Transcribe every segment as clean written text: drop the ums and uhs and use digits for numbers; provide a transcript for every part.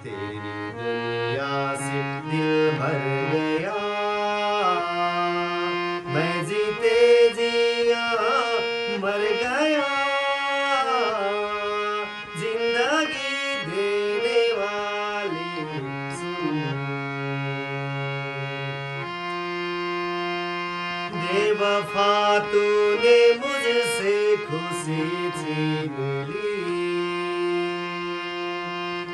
तेरी दुनिया से दिल भर गया, मैं जीते जिया मर गया, जिंदगी देने वाले सुन। बेवफा तूने मुझसे खुशी छीन ली,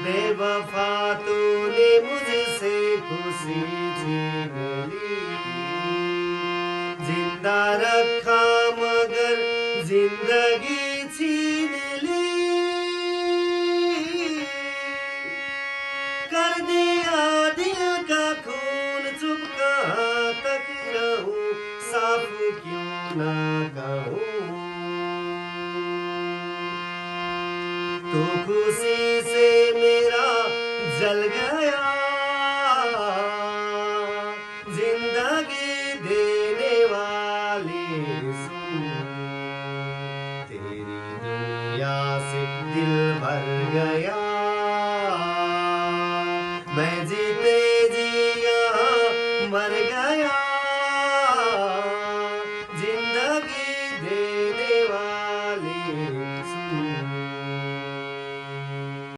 बेवफा तूने मुझसे खुशी छीन ली, जिंदा रखा मगर जिंदगी छीन ली, कर दिया दिल का खून चुप कहाँ तक रहूं, साफ क्यों ना कहूं। तू खुशी से मेरा जल गया, जिंदगी दे